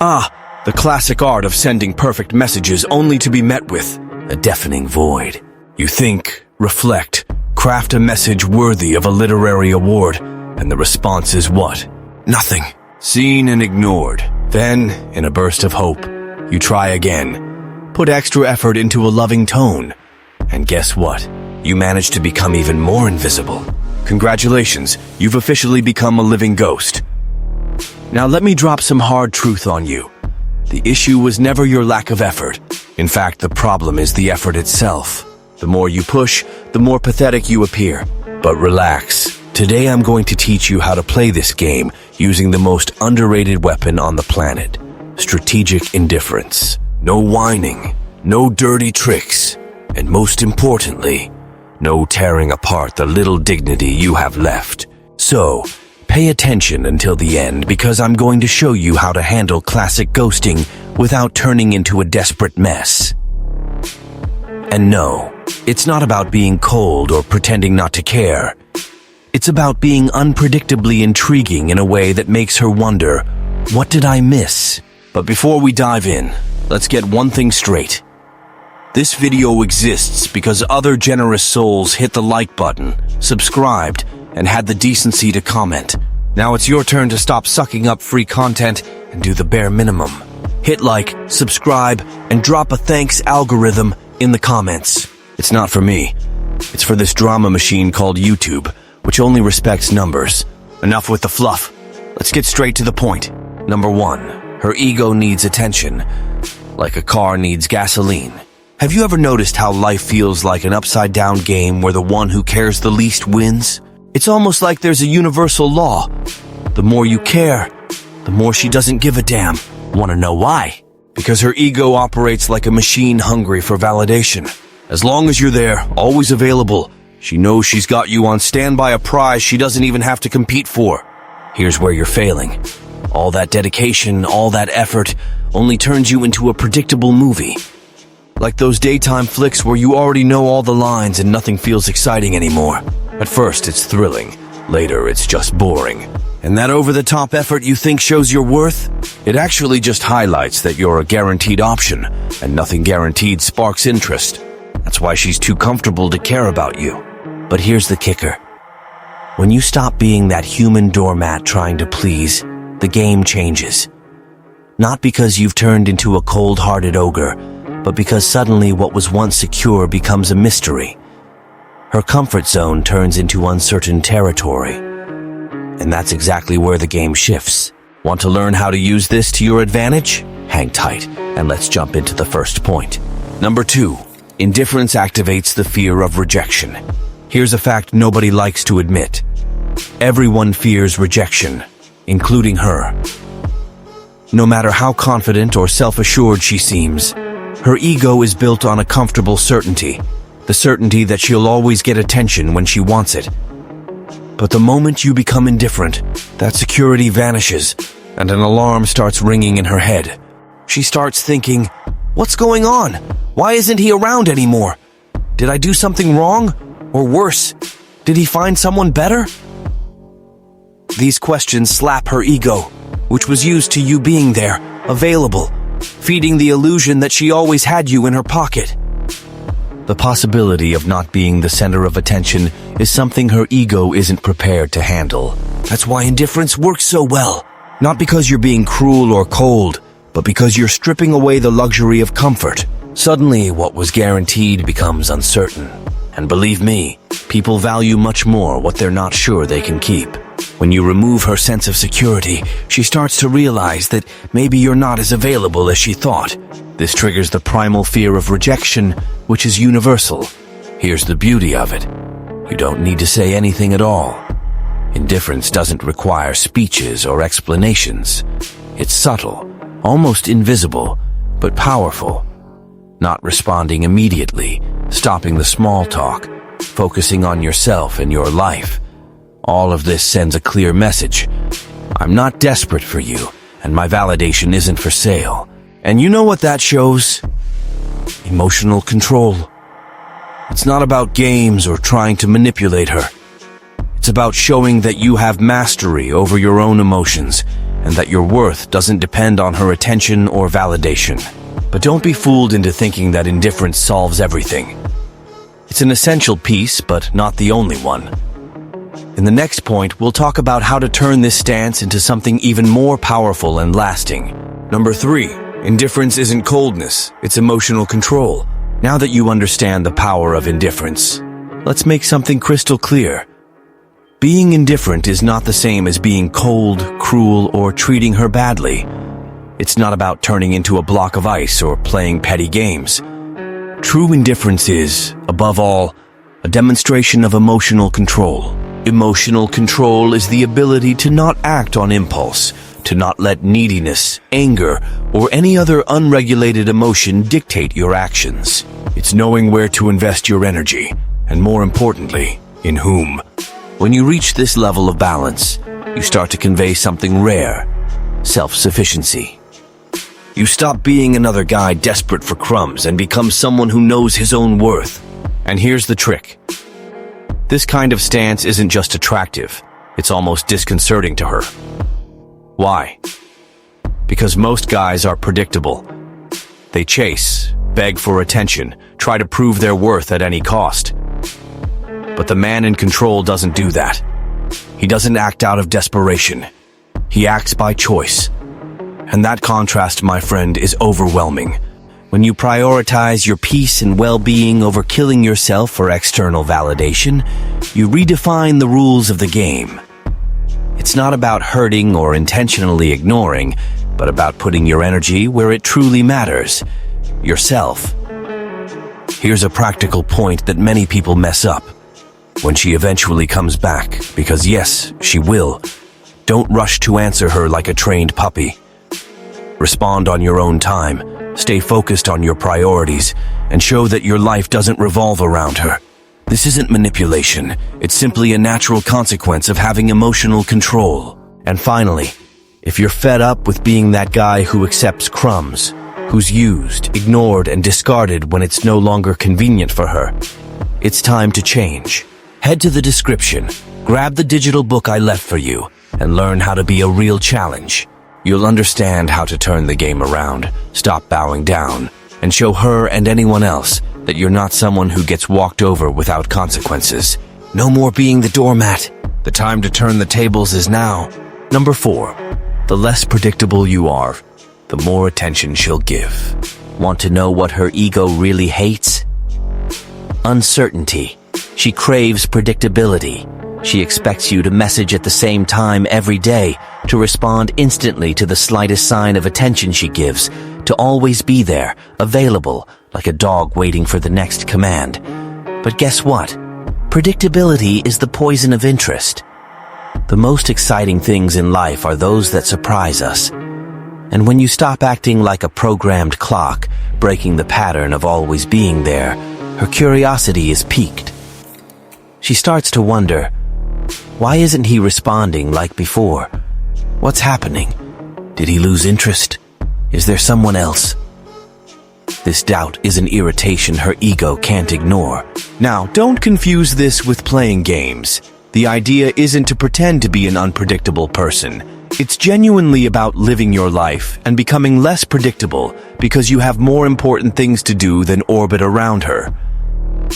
Ah, the classic art of sending perfect messages only to be met with a deafening void. You think, reflect, craft a message worthy of a literary award, and the response is what? Nothing. Seen and ignored. Then, in a burst of hope, you try again. Put extra effort into a loving tone. And guess what? You manage to become even more invisible. Congratulations, you've officially become a living ghost. Now let me drop some hard truth on you. The issue was never your lack of effort. In fact, the problem is the effort itself. The more you push, the more pathetic you appear. But relax. Today I'm going to teach you how to play this game using the most underrated weapon on the planet. Strategic indifference. No whining, no dirty tricks, and most importantly, no tearing apart the little dignity you have left. So, pay attention until the end because I'm going to show you how to handle classic ghosting without turning into a desperate mess. And no, it's not about being cold or pretending not to care. It's about being unpredictably intriguing in a way that makes her wonder, what did I miss? But before we dive in, let's get one thing straight. This video exists because other generous souls hit the like button, subscribed, and had the decency to comment. Now it's your turn to stop sucking up free content and do the bare minimum. Hit like, subscribe, and drop a thanks algorithm in the comments. It's not for me. It's for this drama machine called YouTube, which only respects numbers. Enough with the fluff. Let's get straight to the point. Number 1. Her ego needs attention, like a car needs gasoline. Have you ever noticed how life feels like an upside-down game where the one who cares the least wins? It's almost like there's a universal law. The more you care, the more she doesn't give a damn. Want to know why? Because her ego operates like a machine hungry for validation. As long as you're there, always available, she knows she's got you on standby a prize she doesn't even have to compete for. Here's where you're failing. All that dedication, all that effort, only turns you into a predictable movie. Like those daytime flicks where you already know all the lines and nothing feels exciting anymore. At first, it's thrilling. Later, it's just boring. And that over-the-top effort you think shows your worth? It actually just highlights that you're a guaranteed option, and nothing guaranteed sparks interest. That's why she's too comfortable to care about you. But here's the kicker. When you stop being that human doormat trying to please, the game changes. Not because you've turned into a cold-hearted ogre, but because suddenly what was once secure becomes a mystery. Her comfort zone turns into uncertain territory. And that's exactly where the game shifts. Want to learn how to use this to your advantage? Hang tight, and let's jump into the first point. Number 2. Indifference activates the fear of rejection. Here's a fact nobody likes to admit. Everyone fears rejection, including her. No matter how confident or self-assured she seems, her ego is built on a comfortable certainty, the certainty that she'll always get attention when she wants it. But the moment you become indifferent, that security vanishes, and an alarm starts ringing in her head. She starts thinking, what's going on? Why isn't he around anymore? Did I do something wrong? Or worse, did he find someone better? These questions slap her ego, which was used to you being there, available, feeding the illusion that she always had you in her pocket. The possibility of not being the center of attention is something her ego isn't prepared to handle. That's why indifference works so well. Not because you're being cruel or cold, but because you're stripping away the luxury of comfort. Suddenly, what was guaranteed becomes uncertain. And believe me, people value much more what they're not sure they can keep. When you remove her sense of security, she starts to realize that maybe you're not as available as she thought. This triggers the primal fear of rejection, which is universal. Here's the beauty of it. You don't need to say anything at all. Indifference doesn't require speeches or explanations. It's subtle, almost invisible, but powerful. Not responding immediately, stopping the small talk, focusing on yourself and your life. All of this sends a clear message. I'm not desperate for you, and my validation isn't for sale. And you know what that shows? Emotional control. It's not about games or trying to manipulate her. It's about showing that you have mastery over your own emotions and that your worth doesn't depend on her attention or validation. But don't be fooled into thinking that indifference solves everything. It's an essential piece, but not the only one. In the next point, we'll talk about how to turn this stance into something even more powerful and lasting. Number 3, indifference isn't coldness, it's emotional control. Now that you understand the power of indifference, let's make something crystal clear. Being indifferent is not the same as being cold, cruel, or treating her badly. It's not about turning into a block of ice or playing petty games. True indifference is, above all, a demonstration of emotional control. Emotional control is the ability to not act on impulse, to not let neediness, anger, or any other unregulated emotion dictate your actions. It's knowing where to invest your energy, and more importantly, in whom. When you reach this level of balance, you start to convey something rare: self-sufficiency. You stop being another guy desperate for crumbs and become someone who knows his own worth. And here's the trick. This kind of stance isn't just attractive, it's almost disconcerting to her. Why? Because most guys are predictable. They chase, beg for attention, try to prove their worth at any cost. But the man in control doesn't do that. He doesn't act out of desperation. He acts by choice. And that contrast, my friend, is overwhelming. When you prioritize your peace and well-being over killing yourself for external validation, you redefine the rules of the game. It's not about hurting or intentionally ignoring, but about putting your energy where it truly matters: yourself. Here's a practical point that many people mess up. When she eventually comes back, because yes, she will, don't rush to answer her like a trained puppy. Respond on your own time. Stay focused on your priorities, and show that your life doesn't revolve around her. This isn't manipulation, it's simply a natural consequence of having emotional control. And finally, if you're fed up with being that guy who accepts crumbs, who's used, ignored, and discarded when it's no longer convenient for her, it's time to change. Head to the description, grab the digital book I left for you, and learn how to be a real challenge. You'll understand how to turn the game around, stop bowing down, and show her and anyone else that you're not someone who gets walked over without consequences. No more being the doormat. The time to turn the tables is now. Number 4, the less predictable you are, the more attention she'll give. Want to know what her ego really hates? Uncertainty. She craves predictability. She expects you to message at the same time every day, to respond instantly to the slightest sign of attention she gives, to always be there, available, like a dog waiting for the next command. But guess what? Predictability is the poison of interest. The most exciting things in life are those that surprise us. And when you stop acting like a programmed clock, breaking the pattern of always being there, her curiosity is piqued. She starts to wonder, why isn't he responding like before? What's happening? Did he lose interest? Is there someone else? This doubt is an irritation her ego can't ignore. Now, don't confuse this with playing games. The idea isn't to pretend to be an unpredictable person. It's genuinely about living your life and becoming less predictable because you have more important things to do than orbit around her.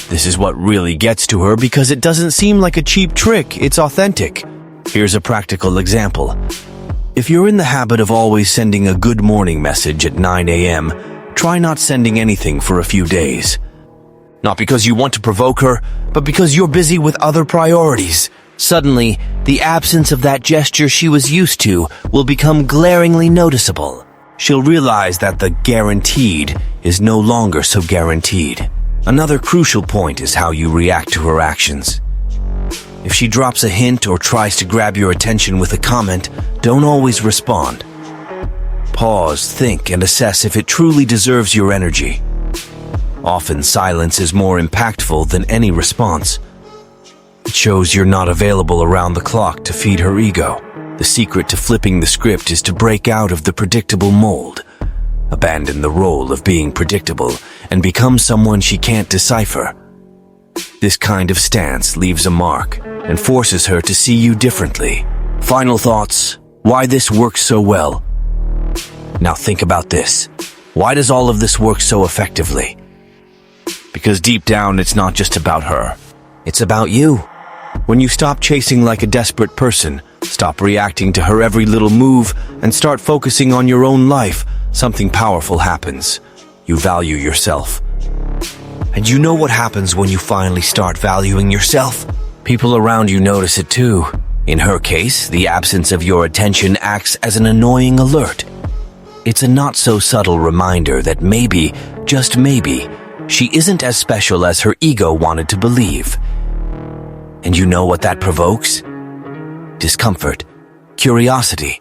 This is what really gets to her because it doesn't seem like a cheap trick, it's authentic. Here's a practical example. If you're in the habit of always sending a good morning message at 9 a.m., try not sending anything for a few days. Not because you want to provoke her, but because you're busy with other priorities. Suddenly, the absence of that gesture she was used to will become glaringly noticeable. She'll realize that the guaranteed is no longer so guaranteed. Another crucial point is how you react to her actions. If she drops a hint or tries to grab your attention with a comment, don't always respond. Pause, think, and assess if it truly deserves your energy. Often silence is more impactful than any response. It shows you're not available around the clock to feed her ego. The secret to flipping the script is to break out of the predictable mold. Abandon the role of being predictable and become someone she can't decipher. This kind of stance leaves a mark and forces her to see you differently. Final thoughts. Why this works so well? Now think about this. Why does all of this work so effectively? Because deep down, it's not just about her. It's about you. When you stop chasing like a desperate person, stop reacting to her every little move, and start focusing on your own life, something powerful happens. You value yourself. And you know what happens when you finally start valuing yourself? People around you notice it too. In her case, the absence of your attention acts as an annoying alert. It's a not-so-subtle reminder that maybe, just maybe, she isn't as special as her ego wanted to believe. And you know what that provokes? Discomfort, curiosity,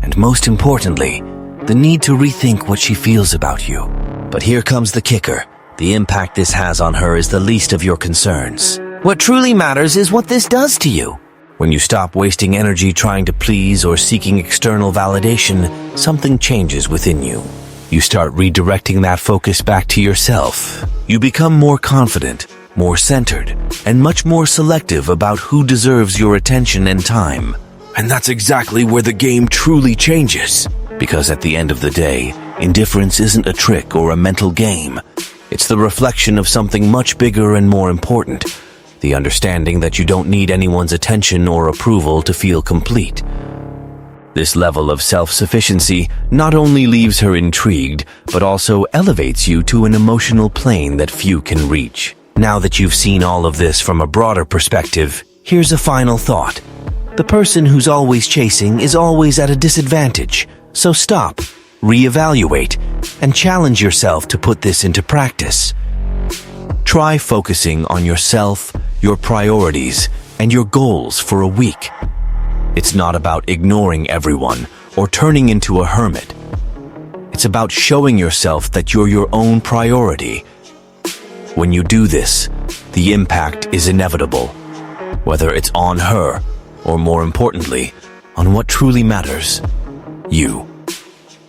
and most importantly, the need to rethink what she feels about you. But here comes the kicker. The impact this has on her is the least of your concerns. What truly matters is what this does to you. When you stop wasting energy trying to please or seeking external validation, something changes within you. You start redirecting that focus back to yourself. You become more confident, more centered, and much more selective about who deserves your attention and time. And that's exactly where the game truly changes. Because at the end of the day, indifference isn't a trick or a mental game. It's the reflection of something much bigger and more important. The understanding that you don't need anyone's attention or approval to feel complete. This level of self-sufficiency not only leaves her intrigued, but also elevates you to an emotional plane that few can reach. Now that you've seen all of this from a broader perspective, here's a final thought. The person who's always chasing is always at a disadvantage. So stop, reevaluate, and challenge yourself to put this into practice. Try focusing on yourself, your priorities, and your goals for a week. It's not about ignoring everyone or turning into a hermit. It's about showing yourself that you're your own priority. When you do this, the impact is inevitable, whether it's on her or, more importantly, on what truly matters, you.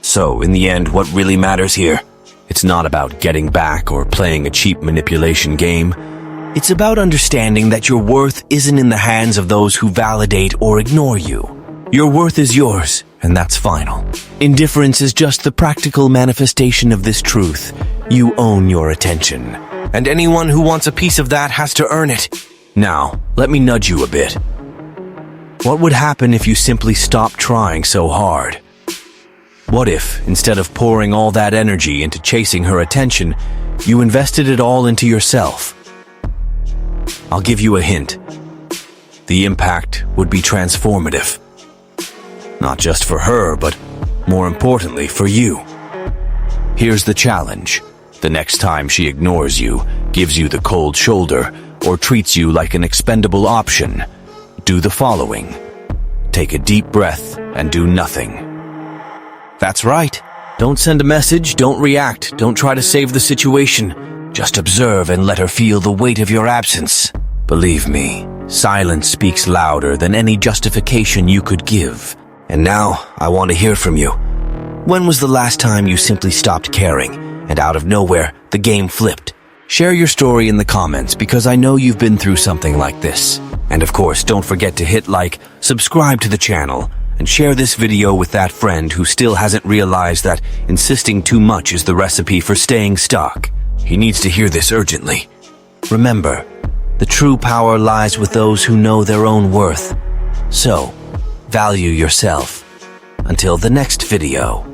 So, in the end, what really matters here? It's not about getting back or playing a cheap manipulation game. It's about understanding that your worth isn't in the hands of those who validate or ignore you. Your worth is yours, and that's final. Indifference is just the practical manifestation of this truth. You own your attention, and anyone who wants a piece of that has to earn it. Now, let me nudge you a bit. What would happen if you simply stopped trying so hard? What if, instead of pouring all that energy into chasing her attention, you invested it all into yourself? I'll give you a hint. The impact would be transformative. Not just for her, but more importantly for you. Here's the challenge. The next time she ignores you, gives you the cold shoulder, or treats you like an expendable option, do the following. Take a deep breath and do nothing. That's right. Don't send a message, don't react, don't try to save the situation. Just observe and let her feel the weight of your absence. Believe me, silence speaks louder than any justification you could give. And now, I want to hear from you. When was the last time you simply stopped caring, and out of nowhere, the game flipped? Share your story in the comments because I know you've been through something like this. And of course, don't forget to hit like, subscribe to the channel, and share this video with that friend who still hasn't realized that insisting too much is the recipe for staying stuck. He needs to hear this urgently. Remember, the true power lies with those who know their own worth. So, value yourself. Until the next video.